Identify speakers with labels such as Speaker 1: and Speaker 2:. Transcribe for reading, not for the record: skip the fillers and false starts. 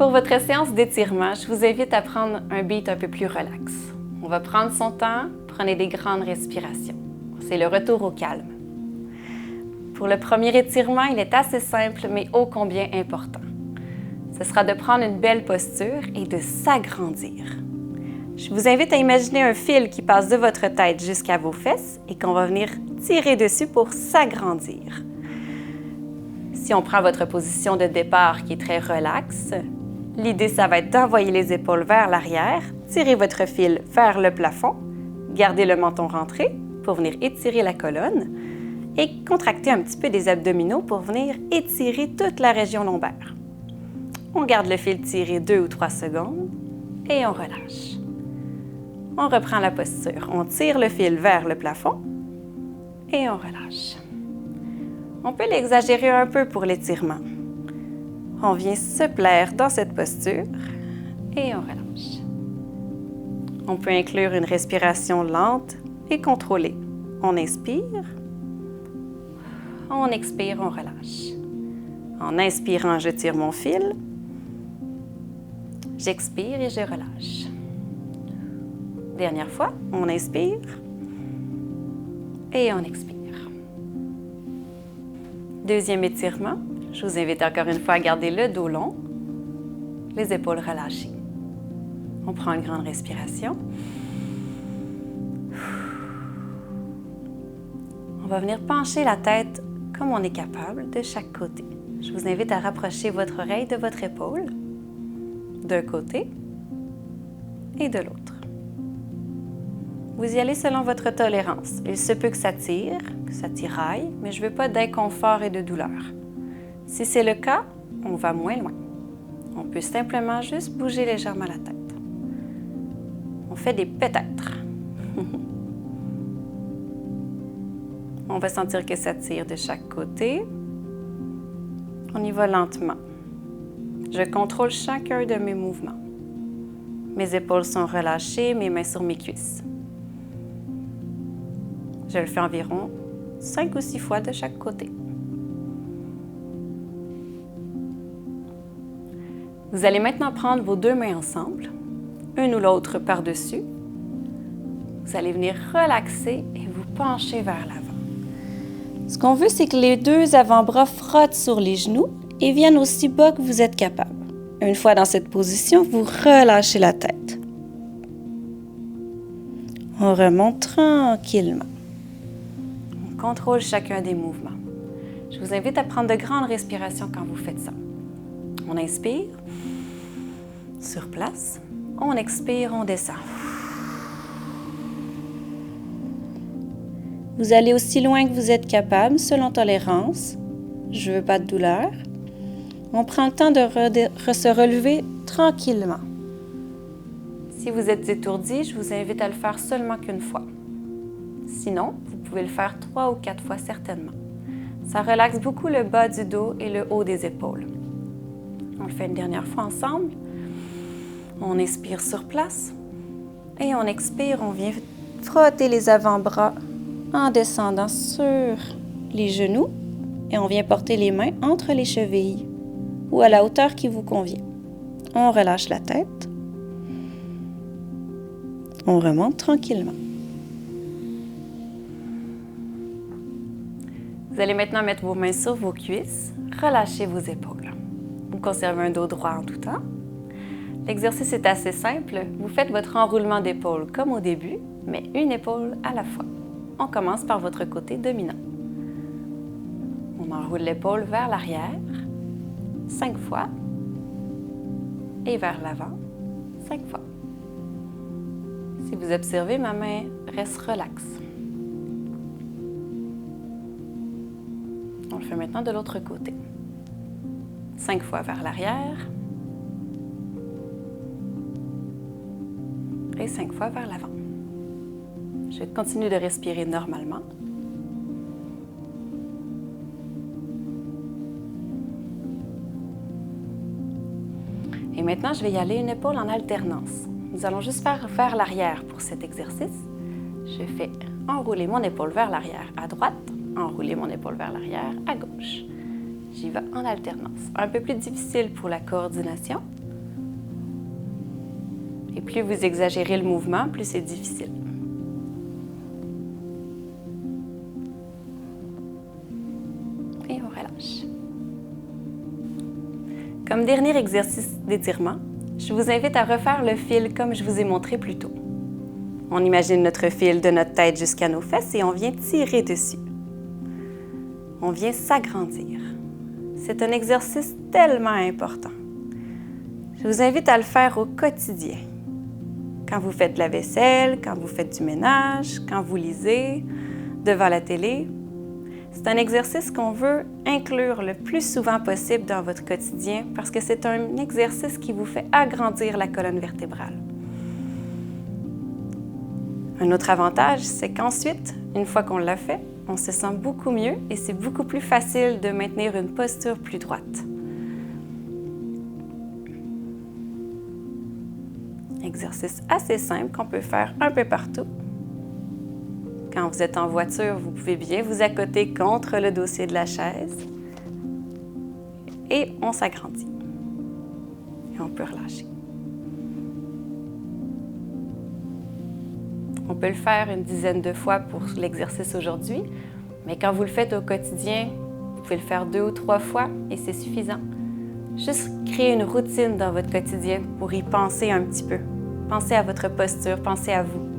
Speaker 1: Pour votre séance d'étirement, je vous invite à prendre un beat un peu plus relax. On va prendre son temps, prenez des grandes respirations. C'est le retour au calme. Pour le premier étirement, il est assez simple, mais ô combien important. Ce sera de prendre une belle posture et de s'agrandir. Je vous invite à imaginer un fil qui passe de votre tête jusqu'à vos fesses et qu'on va venir tirer dessus pour s'agrandir. Si on prend votre position de départ qui est très relaxe, l'idée, ça va être d'envoyer les épaules vers l'arrière, tirer votre fil vers le plafond, garder le menton rentré pour venir étirer la colonne et contracter un petit peu des abdominaux pour venir étirer toute la région lombaire. On garde le fil tiré 2 ou 3 secondes et on relâche. On reprend la posture. On tire le fil vers le plafond et on relâche. On peut l'exagérer un peu pour l'étirement. On vient se plaire dans cette posture et on relâche. On peut inclure une respiration lente et contrôlée. On inspire, on expire, on relâche. En inspirant, je tire mon fil. J'expire et je relâche. Dernière fois, on inspire et on expire. Deuxième étirement, je vous invite encore une fois à garder le dos long, les épaules relâchées. On prend une grande respiration. On va venir pencher la tête comme on est capable de chaque côté. Je vous invite à rapprocher votre oreille de votre épaule, d'un côté et de l'autre. Vous y allez selon votre tolérance. Il se peut que ça tire, que ça tiraille, mais je ne veux pas d'inconfort et de douleur. Si c'est le cas, on va moins loin. On peut simplement juste bouger légèrement la tête. On fait des peut-être. On va sentir que ça tire de chaque côté. On y va lentement. Je contrôle chacun de mes mouvements. Mes épaules sont relâchées, mes mains sur mes cuisses. Je le fais environ 5 ou 6 fois de chaque côté. Vous allez maintenant prendre vos 2 mains ensemble, une ou l'autre par-dessus. Vous allez venir relaxer et vous pencher vers l'avant. Ce qu'on veut, c'est que les 2 avant-bras frottent sur les genoux et viennent aussi bas que vous êtes capable. Une fois dans cette position, vous relâchez la tête. On remonte tranquillement. On contrôle chacun des mouvements. Je vous invite à prendre de grandes respirations quand vous faites ça. On inspire, sur place. On expire, on descend. Vous allez aussi loin que vous êtes capable, selon tolérance. Je ne veux pas de douleur. On prend le temps de se relever tranquillement. Si vous êtes étourdi, je vous invite à le faire seulement qu'une fois. Sinon, vous pouvez le faire 3 ou 4 fois certainement. Ça relaxe beaucoup le bas du dos et le haut des épaules. On le fait une dernière fois ensemble. On inspire sur place et on expire. On vient frotter les avant-bras en descendant sur les genoux et on vient porter les mains entre les chevilles ou à la hauteur qui vous convient. On relâche la tête. On remonte tranquillement. Vous allez maintenant mettre vos mains sur vos cuisses, relâchez vos épaules. Vous conservez un dos droit en tout temps. L'exercice est assez simple. Vous faites votre enroulement d'épaule comme au début, mais une épaule à la fois. On commence par votre côté dominant. On enroule l'épaule vers l'arrière, 5 fois, et vers l'avant, 5 fois. Si vous observez, ma main reste relaxe. On le fait maintenant de l'autre côté. 5 fois vers l'arrière et 5 fois vers l'avant. Je continue de respirer normalement. Et maintenant, je vais y aller une épaule en alternance. Nous allons juste faire vers l'arrière pour cet exercice. Je fais enrouler mon épaule vers l'arrière à droite, enrouler mon épaule vers l'arrière à gauche. J'y vais en alternance. Un peu plus difficile pour la coordination. Et plus vous exagérez le mouvement, plus c'est difficile. Et on relâche. Comme dernier exercice d'étirement, je vous invite à refaire le fil comme je vous ai montré plus tôt. On imagine notre fil de notre tête jusqu'à nos fesses et on vient tirer dessus. On vient s'agrandir. C'est un exercice tellement important. Je vous invite à le faire au quotidien. Quand vous faites de la vaisselle, quand vous faites du ménage, quand vous lisez, devant la télé. C'est un exercice qu'on veut inclure le plus souvent possible dans votre quotidien parce que c'est un exercice qui vous fait agrandir la colonne vertébrale. Un autre avantage, c'est qu'ensuite, une fois qu'on l'a fait, on se sent beaucoup mieux et c'est beaucoup plus facile de maintenir une posture plus droite. Exercice assez simple qu'on peut faire un peu partout. Quand vous êtes en voiture, vous pouvez bien vous accoter contre le dossier de la chaise et on s'agrandit. Et on peut relâcher. On peut le faire une dizaine de fois pour l'exercice aujourd'hui, mais quand vous le faites au quotidien, vous pouvez le faire 2 ou 3 fois et c'est suffisant. Juste créer une routine dans votre quotidien pour y penser un petit peu. Pensez à votre posture, pensez à vous.